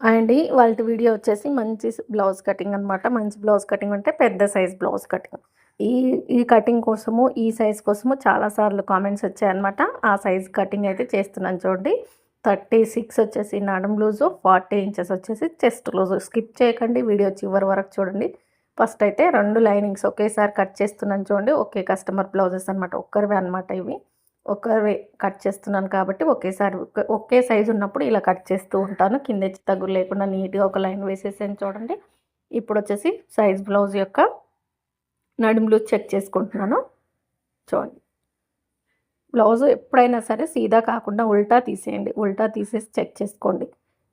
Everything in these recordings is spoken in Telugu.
అండి వాళ్ళ వీడియో వచ్చేసి మంచి బ్లౌజ్ కటింగ్ అనమాట. మంచి బ్లౌజ్ కటింగ్ అంటే పెద్ద సైజ్ బ్లౌజ్ కటింగ్. ఈ ఈ కటింగ్ కోసము, ఈ సైజ్ కోసము చాలా సార్లు కామెంట్స్ వచ్చాయన్నమాట. ఆ సైజ్ కటింగ్ అయితే చేస్తున్నాను చూడండి. 36 వచ్చేసి నడుం లూజు, 40 ఇంచెస్ వచ్చేసి చెస్ట్ లూజు. స్కిప్ చేయకండి, వీడియో చివరి వరకు చూడండి. ఫస్ట్ అయితే 2 లైనింగ్స్ ఒకేసారి కట్ చేస్తున్నాను చూడండి. ఒకే కస్టమర్ బ్లౌజెస్ అనమాట, ఒక్కరివే అనమాట ఇవి. ఒకవే కట్ చేస్తున్నాను కాబట్టి ఒకేసారి ఒకే సైజు ఉన్నప్పుడు ఇలా కట్ చేస్తూ ఉంటాను. కింద హెచ్చు తగ్గులు లేకుండా నీట్గా ఒక లైన్ వేసేసాను చూడండి. ఇప్పుడు వచ్చేసి సైజ్ బ్లౌజ్ యొక్క నడుము లూజ్ చెక్ చేసుకుంటున్నాను చూడండి. బ్లౌజ్ ఎప్పుడైనా సరే సీదా కాకుండా ఉల్టా తీసేయండి. ఉల్టా తీసేసి చెక్ చేసుకోండి.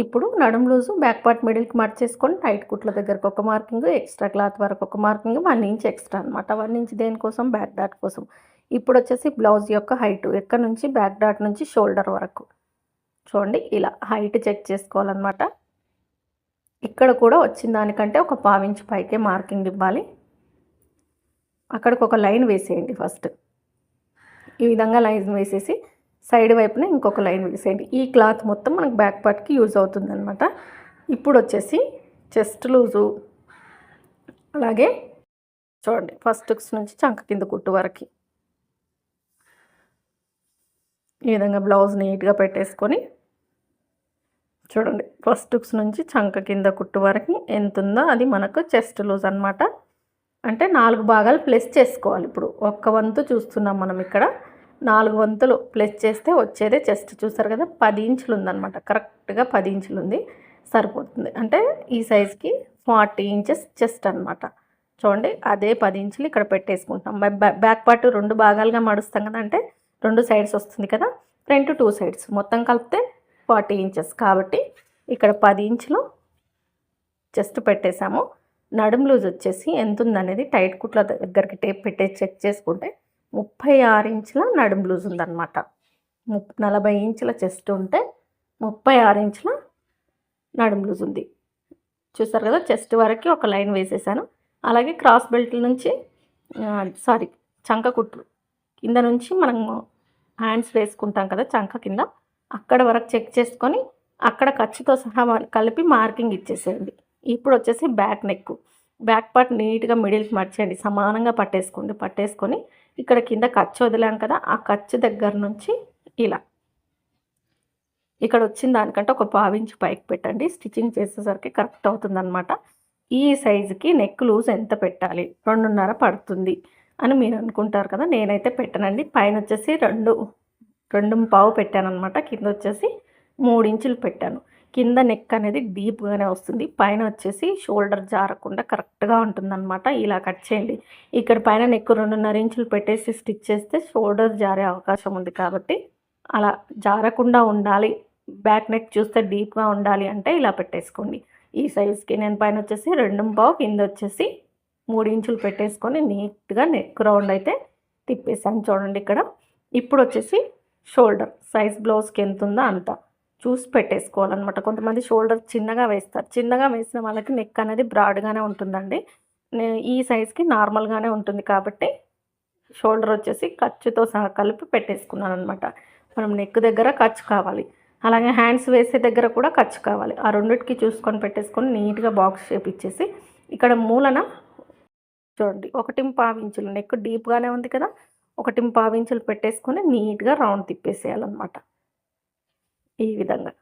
ఇప్పుడు నడుము లూజు బ్యాక్ పార్ట్ మిడిల్కి మార్చేసుకొని టైట్ కుట్ల దగ్గరకు ఒక మార్కింగ్, ఎక్స్ట్రా క్లాత్ వరకు ఒక మార్కింగ్, 1 ఇంచ్ ఎక్స్ట్రా అనమాట. 1 ఇంచ్ దేనికోసం? బ్యాక్ డాట్ కోసం. ఇప్పుడు వచ్చేసి బ్లౌజ్ యొక్క హైట్ ఎక్కడ నుంచి బ్యాక్ డాట్ నుంచి షోల్డర్ వరకు చూడండి. ఇలా హైట్ చెక్ చేసుకోవాలన్నమాట. ఇక్కడ కూడా వచ్చిన దానికంటే ఒక 1/4 ఇంచ్ పైకే మార్కింగ్ ఇవ్వాలి. అక్కడికి ఒక లైన్ వేసేయండి. ఫస్ట్ ఈ విధంగా లైన్ వేసేసి సైడ్ వైపున ఇంకొక లైన్ వేసేయండి. ఈ క్లాత్ మొత్తం మనకు బ్యాక్ పార్ట్కి యూజ్ అవుతుందన్నమాట. ఇప్పుడు వచ్చేసి చెస్ట్ లూజు, అలాగే చూడండి ఫస్ట్ హుక్స్ నుంచి చంక కింద కుట్టు వరకు ఈ విధంగా బ్లౌజ్ నీట్గా పెట్టేసుకొని చూడండి. ఫస్ట్ హుక్స్ నుంచి చంక కింద కుట్టు వరకు ఎంత ఉందో అది మనకు చెస్ట్ లూజ్ అనమాట. అంటే 4 భాగాలు ప్లస్ చేసుకోవాలి. ఇప్పుడు ఒక్క వంతు చూస్తున్నాం మనం, ఇక్కడ 4 వంతులు ప్లస్ చేస్తే వచ్చేదే చెస్ట్. చూసారు కదా, 10 ఇంచులు ఉందన్నమాట. కరెక్ట్గా 10 ఇంచులు ఉంది, సరిపోతుంది. అంటే ఈ సైజ్కి 40 ఇంచెస్ చెస్ట్ అనమాట. చూడండి, అదే 10 ఇంచులు ఇక్కడ పెట్టేసుకుంటాం. బ్యాక్ పార్ట్ 2 భాగాలుగా మడుస్తాం కదా, అంటే 2 సైడ్స్ వస్తుంది కదా, ఫ్రంట్ 2 సైడ్స్ మొత్తం కలిపితే 40 ఇంచెస్. కాబట్టి ఇక్కడ 10 ఇంచులు చెస్ట్ పెట్టేసాము. నడుము లూజ్ వచ్చేసి ఎంత ఉందనేది టైట్ కుట్ల దగ్గరికి టేప్ పెట్టేసి చెక్ చేసుకుంటే 36 ఇంచుల నడుము లూజ్ ఉందన్నమాట. 40 ఇంచుల చెస్ట్ ఉంటే 36 ఇంచుల నడుము లూజ్ ఉంది. చూసారు కదా, చెస్ట్ వరకు ఒక లైన్ వేసేసాను. అలాగే క్రాస్ బెల్ట్ నుంచి చంక కుట్లు కింద నుంచి మనం హ్యాండ్స్ వేసుకుంటాం కదా చంక కింద, అక్కడ వరకు చెక్ చేసుకొని అక్కడ ఖర్చుతో సహా కలిపి మార్కింగ్ ఇచ్చేసేయండి. ఇప్పుడు వచ్చేసి బ్యాక్ పార్ట్ నీట్గా మిడిల్కి మర్చేయండి, సమానంగా పట్టేసుకొని ఇక్కడ కింద ఖర్చు వదిలాం కదా, ఆ ఖర్చు దగ్గర నుంచి ఇలా ఇక్కడ వచ్చిన దానికంటే ఒక 1/4 ఇంచ్ పైకి పెట్టండి. స్టిచ్చింగ్ చేసేసరికి కరెక్ట్ అవుతుందన్నమాట. ఈ సైజుకి నెక్ లూజ్ ఎంత పెట్టాలి? 2.5 పడుతుంది అని మీరు అనుకుంటారు కదా, నేనైతే పెట్టనండి. పైన వచ్చేసి 2.25 పెట్టాను అనమాట. కింద వచ్చేసి 3 ఇంచులు పెట్టాను. కింద నెక్ అనేది డీప్గానే వస్తుంది, పైన వచ్చేసి షోల్డర్ జారకుండా కరెక్ట్గా ఉంటుందన్నమాట. ఇలా కట్ చేయండి. ఇక్కడ పైన నెక్ 2.5 ఇంచులు పెట్టేసి స్టిచ్ చేస్తే షోల్డర్ జారే అవకాశం ఉంది. కాబట్టి అలా జారకుండా ఉండాలి, బ్యాక్ నెక్ చూస్తే డీప్గా ఉండాలి అంటే ఇలా పెట్టేసుకోండి. ఈ సైజ్కి నేను పైన వచ్చేసి 2.25, కింద వచ్చేసి 3 ఇంచులు పెట్టేసుకొని నీట్గా నెక్ రౌండ్ అయితే తిప్పేసాను చూడండి ఇక్కడ. ఇప్పుడు వచ్చేసి షోల్డర్ సైజ్ బ్లౌజ్కి ఎంత ఉందో అంత చూసి పెట్టేసుకోవాలన్నమాట. కొంతమంది షోల్డర్ చిన్నగా వేస్తారు, చిన్నగా వేసిన వాళ్ళకి నెక్ అనేది బ్రాడ్గానే ఉంటుందండి. ఈ సైజ్కి నార్మల్గానే ఉంటుంది కాబట్టి షోల్డర్ వచ్చేసి ఖర్చుతో సహా కలిపి పెట్టేసుకున్నాను అనమాట. మనం నెక్ దగ్గర ఖర్చు కావాలి, అలాగే హ్యాండ్స్ వేసే దగ్గర కూడా ఖర్చు కావాలి. ఆ రెండింటికి చూసుకొని పెట్టేసుకొని నీట్గా బాక్స్ షేప్ ఇచ్చేసి ఇక్కడ మూలన చూడండి 1.25 ఇంచులు నెక్ డీప్గానే ఉంది కదా, 1.25 ఇంచులు పెట్టేసుకొని నీట్గా రౌండ్ తిప్పేసేయాలన్నమాట. ఈ విధంగా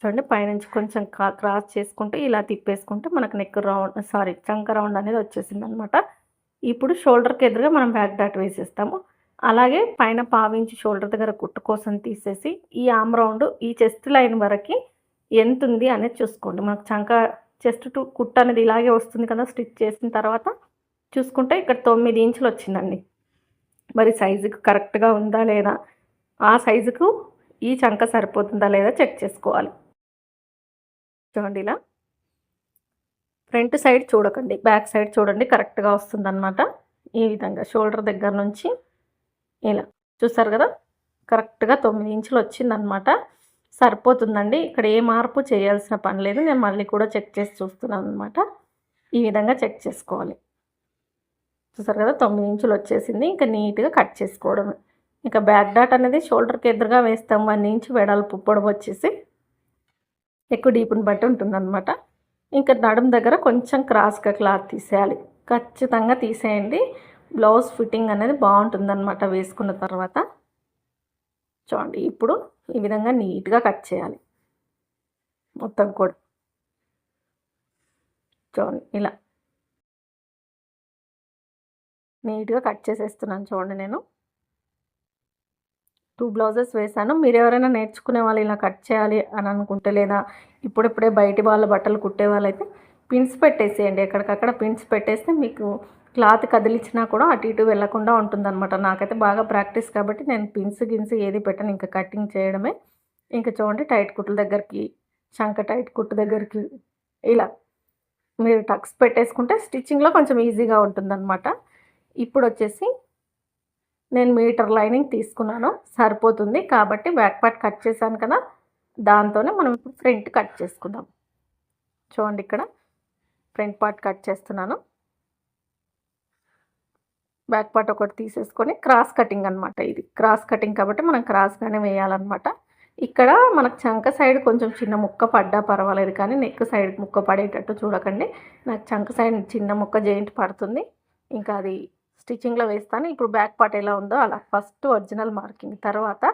చూడండి, పైనుంచి కొంచెం క్రాస్ చేసుకుంటూ ఇలా తిప్పేసుకుంటే మనకు నెక్ రౌండ్ చంక రౌండ్ అనేది వచ్చేసింది అనమాట. ఇప్పుడు షోల్డర్కి ఎదురుగా మనం బ్యాక్ డాట్ వేసేస్తాము. అలాగే పైన 1/4 ఇంచు షోల్డర్ దగ్గర కుట్టు కోసం తీసేసి ఈ ఆమ్ రౌండ్ ఈ చెస్ట్ లైన్ వరకు ఎంత ఉంది అనేది చూసుకోండి. మనకు చంక చెస్ట్ టు కుట్టు అనేది ఇలాగే వస్తుంది కదా, స్టిచ్ చేసిన తర్వాత చూసుకుంటే ఇక్కడ 9 ఇంచులు వచ్చిందండి. మరి సైజుకు కరెక్ట్గా ఉందా లేదా, ఆ సైజుకు ఈ చంక సరిపోతుందా లేదా చెక్ చేసుకోవాలి. చూడండి, ఇలా ఫ్రంట్ సైడ్ చూడకండి, బ్యాక్ సైడ్ చూడండి, కరెక్ట్గా వస్తుందన్నమాట. ఈ విధంగా షోల్డర్ దగ్గర నుంచి ఇలా చూసారు కదా, కరెక్ట్గా 9 ఇంచులు వచ్చిందనమాట. సరిపోతుందండి. ఇక్కడ ఏ మార్పు చేయాల్సిన పని లేదు. నేను మళ్ళీ కూడా చెక్ చేసి చూస్తున్నాను అనమాట. ఈ విధంగా చెక్ చేసుకోవాలి. చూసారు కదా, 9 ఇంచులు వచ్చేసింది. ఇంకా నీట్గా కట్ చేసుకోవడమే. ఇంకా బ్యాక్ డాట్ అనేది షోల్డర్కి ఎదురుగా వేస్తాం. 1 ఇంచు వెడల్పు పొడవు వచ్చేసి ఎక్కువ డీప్ని బట్టి ఉంటుందన్నమాట. ఇంకా నడుము దగ్గర కొంచెం క్రాస్‌గా క్లాత్ తీసేయాలి. ఖచ్చితంగా తీసేయండి. బ్లౌజ్ ఫిట్టింగ్ అనేది బావుంటుందన్నమాట వేసుకున్న తర్వాత. చూడండి ఇప్పుడు ఈ విధంగా నీట్‌గా కట్ చేయాలి మొత్తం కూడా. చూడండి ఇలా నీట్‌గా కట్ చేసేస్తున్నాను చూడండి నేను. 2 బ్లౌజెస్ వేశాను. మీరెవరైనా నేర్చుకునే వాళ్ళు ఇలా కట్ చేయాలి అని అనుకుంటే, లేదా ఇప్పుడిప్పుడే బయటి వాళ్ళ బట్టలు కుట్టే వాళ్ళైతే పిన్స్ పెట్టేసేయండి. ఎక్కడికక్కడ పిన్స్ పెట్టేస్తే మీకు క్లాత్ కదిలించినా కూడా అటు ఇటు వెళ్ళకుండా ఉంటుందన్నమాట. నాకైతే బాగా ప్రాక్టీస్ కాబట్టి నేను పిన్స్ గిన్స్ ఏది పెట్టను. ఇంకా కటింగ్ చేయడమే. ఇంక చూడండి టైట్ కుట్ల దగ్గరికి, చంక టైట్ కుట్టు దగ్గరికి ఇలా మీరు టక్స్ పెట్టేసుకుంటే స్టిచ్చింగ్‌లో కొంచెం ఈజీగా ఉంటుందన్నమాట. ఇప్పుడొచ్చేసి నేను మీటర్ లైనింగ్ తీసుకున్నాను. సరిపోతుంది. కాబట్టి బ్యాక్ పార్ట్ కట్ చేశాను కదా! దాంతోనే మనం ఇప్పుడు ఫ్రంట్ కట్ చేసుకుందాం. చూడండి ఇక్కడ ఫ్రంట్ పార్ట్ కట్ చేస్తున్నాను. బ్యాక్ పార్ట్ ఒకటి తీసేసుకొని క్రాస్ కటింగ్ అనమాట ఇది. క్రాస్ కటింగ్ కాబట్టి మనం క్రాస్‌గానే వేయాలన్నమాట. ఇక్కడ మనకు చంక సైడ్ కొంచెం చిన్న ముక్క పడ్డా పర్వాలేదు కానీ నెక్ సైడ్ ముక్క పడేటట్టు చూడకండి. నాకు చంక సైడ్ చిన్న ముక్క జాయింట్ పడుతుంది. ఇంకా అది స్టిచ్చింగ్‌లో వేస్తాను. ఇప్పుడు బ్యాక్ పార్ట్ ఎలా ఉందో అలా ఫస్ట్ ఒరిజినల్ మార్కింగ్. తర్వాత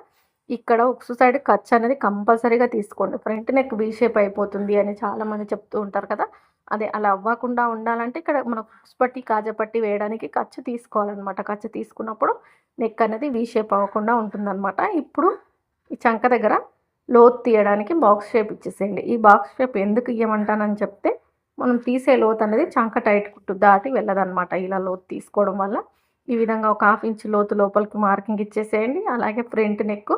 ఇక్కడ ఉక్సు సైడ్ ఖర్చు అనేది కంపల్సరీగా తీసుకోండి. ఫ్రంట్ నెక్ వీ షేప్ అయిపోతుంది అని చాలామంది చెప్తూ ఉంటారు కదా! అదే అలా అవ్వకుండా ఉండాలంటే ఇక్కడ మనం ఉక్సు పట్టి, కాజా పట్టి వేయడానికి ఖర్చు తీసుకోవాలన్నమాట. ఖర్చు తీసుకున్నప్పుడు నెక్ అనేది వీ షేప్ అవ్వకుండా ఉంటుందన్నమాట. ఇప్పుడు ఈ చంక దగ్గర లోతు తీయడానికి బాక్స్ షేప్ ఇచ్చేసేయండి. ఈ బాక్స్ షేప్ ఎందుకు ఇయ్యమంటానని చెప్తే మనం తీసే లోతు అనేది చంక టైట్ కుట్టు దాటి వెళ్ళదనమాట. ఇలా లోతు తీసుకోవడం వల్ల ఈ విధంగా ఒక 1/2 ఇంచ్ లోతు లోపలికి మార్కింగ్ ఇచ్చేసేయండి. అలాగే ఫ్రంట్ నెక్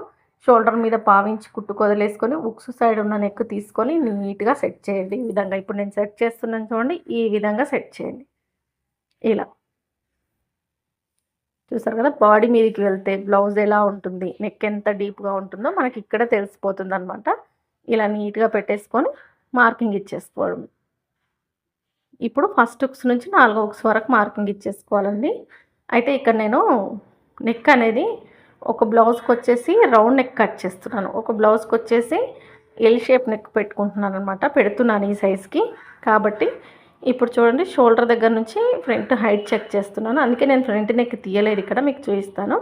షోల్డర్ మీద 1/4 ఇంచ్ కుట్టుకు వదిలేసుకొని ఉక్సు సైడ్ ఉన్న నెక్ తీసుకొని నీట్‌గా సెట్ చేయండి. ఈ విధంగా ఇప్పుడు నేను సెట్ చేస్తున్నాను చూడండి. ఈ విధంగా సెట్ చేయండి. ఇలా చూసారు కదా! బాడీ మీదకి వెళ్తే బ్లౌజ్ ఎలా ఉంటుంది, నెక్ ఎంత డీప్‌గా ఉంటుందో మనకి ఇక్కడ తెలిసిపోతుందనమాట. ఇలా నీట్‌గా పెట్టేసుకొని మార్కింగ్ ఇచ్చేసుకోవడం. ఇప్పుడు ఫస్ట్ హుక్స్ నుంచి 4 హుక్స్ వరకు మార్కింగ్ ఇచ్చేసుకోవాలండి. అయితే ఇక్కడ నేను నెక్ అనేది ఒక బ్లౌజ్‌కొచ్చేసి రౌండ్ నెక్ కట్ చేస్తున్నాను. ఒక బ్లౌజ్‌కొచ్చేసి ఎల్ షేప్ నెక్ పెట్టుకుంటున్నాననమాట. పెడుతున్నాను ఈ సైజ్‌కి. కాబట్టి ఇప్పుడు చూడండి షోల్డర్ దగ్గర నుంచి ఫ్రంట్ హైట్ చెక్ చేస్తున్నాను. అందుకే నేను ఫ్రంట్ నెక్ తీయలేదు ఇక్కడ మీకు చూపిస్తాను.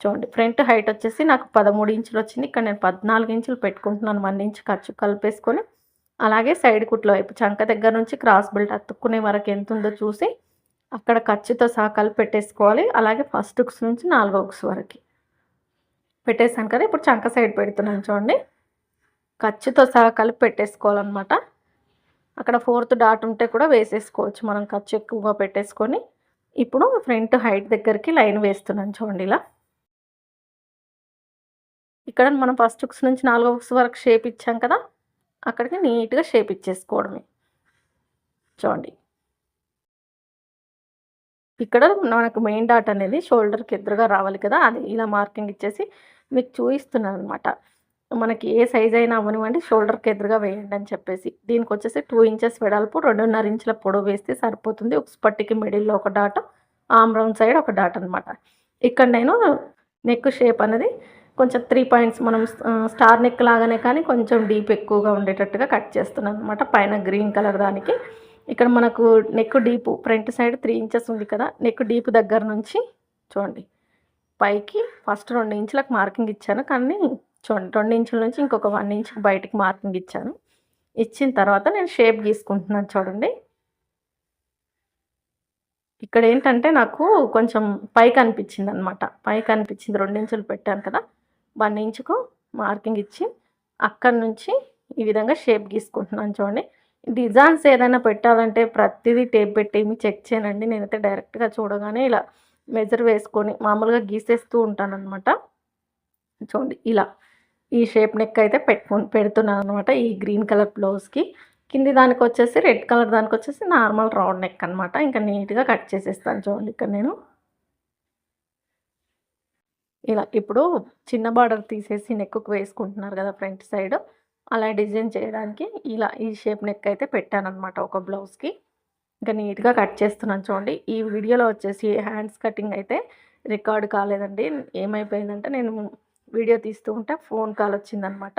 చూడండి ఫ్రంట్ హైట్ వచ్చేసి నాకు 13 ఇంచులు వచ్చింది. ఇక్కడ నేను 14 ఇంచులు పెట్టుకుంటున్నాను. 1 ఇంచ్ ఖర్చు కలిపేసుకొని అలాగే సైడ్ కుట్ల వైపు చంక దగ్గర నుంచి క్రాస్ బెల్ట్ అతుక్కునే వరకు ఎంత ఉందో చూసి అక్కడ ఖర్చుతో సహా కలిపి పెట్టేసుకోవాలి. అలాగే ఫస్ట్ హుక్స్ నుంచి 4 హుక్స్ వరకు పెట్టేసాను కదా! ఇప్పుడు చంక సైడ్ పెడుతున్నాను చూడండి. ఖర్చుతో సహా కలిపి పెట్టేసుకోవాలన్నమాట. అక్కడ 4థ్ డాట్ ఉంటే కూడా వేసేసుకోవచ్చు. మనం ఖర్చు ఎక్కువగా పెట్టేసుకొని ఇప్పుడు ఫ్రంట్ హైట్ దగ్గరికి లైన్ వేస్తున్నాను చూడండి ఇలా. ఇక్కడ మనం ఫస్ట్ హుక్స్ నుంచి 4 హుక్స్ వరకు షేప్ ఇచ్చాం కదా! అక్కడికి నీట్‌గా షేప్ ఇచ్చేసుకోవడమే. చూడండి. ఇక్కడ మనకు మెయిన్ డాట్ అనేది షోల్డర్‌కి ఎదురుగా రావాలి కదా! అది ఇలా మార్కింగ్ ఇచ్చేసి మీకు చూయిస్తున్నాననమాట. మనకి ఏ సైజ్ అయినా అవ్వనివ్వండి షోల్డర్‌కి ఎదురుగా వేయండి అని చెప్పేసి. దీనికొచ్చేసి 2 ఇంచెస్ వెడల్పు, 2.5 ఇంచుల పొడవు వేస్తే సరిపోతుంది. ఉక్స్ పట్టికి మిడిల్‌లో ఒక డాట్, ఆర్మ్ రౌండ్ సైడ్ ఒక డాట్ అనమాట. ఇక్కడ నేను నెక్ షేప్ అనేది కొంచెం 3 పాయింట్స్ మనం స్టార్ నెక్ లాగానే కానీ కొంచెం డీప్ ఎక్కువగా ఉండేటట్టుగా కట్ చేస్తున్నాను అనమాట. పైన గ్రీన్ కలర్ దానికి ఇక్కడ మనకు neck deep front side 3 inches ఉంది కదా! నెక్ డీప్ దగ్గర నుంచి చూడండి పైకి ఫస్ట్ 2 ఇంచులకు మార్కింగ్ ఇచ్చాను. కానీ చూడండి 2 ఇంచుల నుంచి ఇంకొక 1 ఇంచ్ బయటికి మార్కింగ్ ఇచ్చాను. ఇచ్చిన తర్వాత నేను షేప్ గీసుకుంటున్నాను చూడండి. ఇక్కడ ఏంటంటే నాకు కొంచెం పైకి అనిపించిందనమాట. పైకి అనిపించింది 2 ఇంచులు పెట్టాను కదా! 1 ఇంచుకు మార్కింగ్ ఇచ్చి అక్కడి నుంచి ఈ విధంగా షేప్ గీసుకుంటున్నాను చూడండి. డిజైన్స్ ఏదైనా పెట్టాలంటే ప్రతిదీ టేప్ పెట్టి చెక్ చేయనండి. నేనైతే డైరెక్ట్‌గా చూడగానే ఇలా మెజర్ వేసుకొని మామూలుగా గీసేస్తూ ఉంటాననమాట. చూడండి ఇలా ఈ షేప్ నెక్ అయితే పెడుతున్నాను అనమాట ఈ గ్రీన్ కలర్ బ్లౌజ్‌కి. కింది దానికొచ్చేసి రెడ్ కలర్ దానికొచ్చేసి నార్మల్ రౌండ్ నెక్ అనమాట. ఇంకా నీట్‌గా కట్ చేసేస్తాను చూడండి ఇక్కడ నేను. ఇలా ఇప్పుడు చిన్న బార్డర్ తీసేసి నెక్‌కు వేసుకుంటున్నారు కదా ఫ్రంట్ సైడ్. అలా డిజైన్ చేయడానికి ఇలా ఈ షేప్ నెక్ అయితే పెట్టాననమాట ఒక బ్లౌజ్‌కి. ఇంకా నీట్‌గా కట్ చేస్తున్నాను చూడండి. ఈ వీడియోలో వచ్చేసి హ్యాండ్స్ కటింగ్ అయితే రికార్డ్ కాలేదండి. ఏమైపోయిందంటే నేను వీడియో తీస్తూ ఉంటే ఫోన్ కాల్ వచ్చిందనమాట.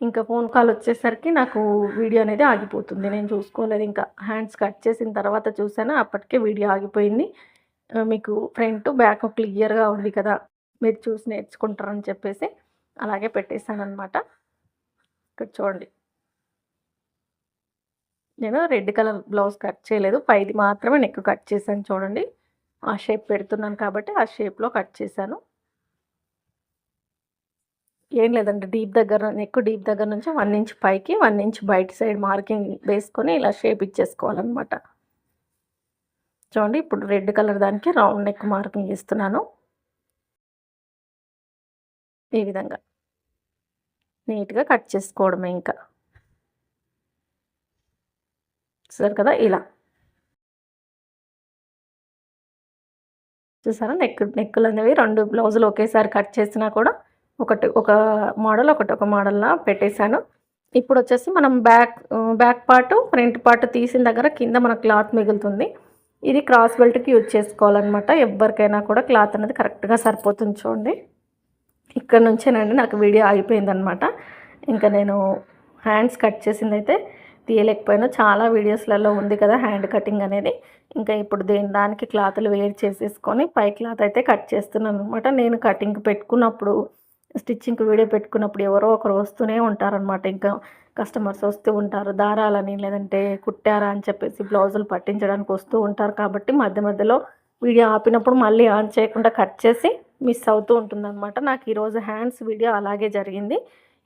ఇంకా ఫోన్ కాల్ వచ్చేసరికి నాకు వీడియో అనేది ఆగిపోతుంది. నేను చూసుకోలేదు ఇంకా. హ్యాండ్స్ కట్ చేసిన తర్వాత చూసాను, అప్పటికే వీడియో ఆగిపోయింది. మీకు ఫ్రంట్, బ్యాక్ క్లియర్‌గా ఉంది కదా! మీరు చూసి నేర్చుకుంటారని చెప్పేసి అలాగే పెట్టేసాననమాట. ఇక్కడ చూడండి. నేను రెడ్ కలర్ బ్లౌజ్ కట్ చేయలేదు. పైది మాత్రమే నెక్ కట్ చేశాను చూడండి. ఆ షేప్ పెడుతున్నాను కాబట్టి ఆ షేప్‌లో కట్ చేశాను. ఏం లేదండి, నెక్ డీప్ దగ్గర నుంచి 1 ఇంచ్ పైకి, 1 ఇంచ్ బయట సైడ్ మార్కింగ్ వేసుకొని ఇలా షేప్ ఇచ్చేసుకోవాలనమాట. చూడండి, ఇప్పుడు రెడ్ కలర్ దానికి రౌండ్ నెక్ మార్కింగ్ ఇస్తున్నాను. ఈ విధంగా నీట్‌గా కట్ చేసుకోవడమే ఇంకా. చూసారు కదా ఇలా. చూసారా నెక్కులనేవి 2 బ్లౌజులు ఒకేసారి కట్ చేసినా కూడా ఒక మోడల్, ఒక మోడల్‌లా పెట్టేశాను. ఇప్పుడొచ్చేసి మనం బ్యాక్ పార్టు, ఫ్రంట్ పార్ట్ తీసిన దగ్గర కింద మన క్లాత్ మిగులుతుంది. ఇది క్రాస్ బెల్ట్‌కి యూజ్ చేసుకోవాలనమాట. ఎవ్వరికైనా కూడా క్లాత్ అనేది కరెక్ట్‌గా సరిపోతుంది చూడండి. ఇక్కడ నుంచేనండి నాకు వీడియో ఆగిపోయిందనమాట. ఇంకా నేను హ్యాండ్స్ కట్ చేసిందైతే తీయలేకపోయాను. చాలా వీడియోస్లలో ఉంది కదా హ్యాండ్ కటింగ్ అనేది. ఇంకా ఇప్పుడు దానికి క్లాతులు వేరు చేసేసుకొని పై క్లాత్ అయితే కట్ చేస్తున్నాను అనమాట. నేను కటింగ్ పెట్టుకున్నప్పుడు, స్టిచ్చింగ్‌కి వీడియో పెట్టుకున్నప్పుడు ఎవరో ఒకరు వస్తూనే ఉంటారనమాట. ఇంకా కస్టమర్స్ వస్తూ ఉంటారు. దారాలని లేదంటే కుట్టారా అని చెప్పేసి బ్లౌజులు పట్టించడానికి వస్తూ ఉంటారు. కాబట్టి మధ్య మధ్యలో వీడియో ఆపినప్పుడు మళ్ళీ ఆన్ చేయకుండా కట్ చేసి మిస్ అవుతూ ఉంటుందన్నమాట. నాకు ఈరోజు హ్యాండ్స్ వీడియో అలాగే జరిగింది.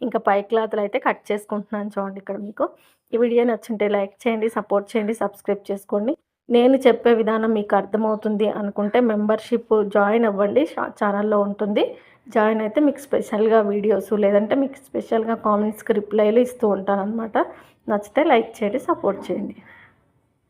ఇంకా పై క్లాత్లు అయితే కట్ చేసుకుంటున్నాను చూడండి ఇక్కడ మీకు. ఈ వీడియో నచ్చుంటే లైక్ చేయండి, సపోర్ట్ చేయండి, సబ్స్క్రైబ్ చేసుకోండి. నేను చెప్పే విధానం మీకు అర్థమవుతుంది అనుకుంటే మెంబర్షిప్ జాయిన్ అవ్వండి. ఛానల్లో ఉంటుంది. జాయిన్ అయితే మీకు స్పెషల్గా వీడియోస్ లేదంటే మీకు స్పెషల్గా కామెంట్స్కి రిప్లైలు ఇస్తూ ఉంటానన్నమాట. నచ్చితే లైక్ చేయండి, సపోర్ట్ చేయండి.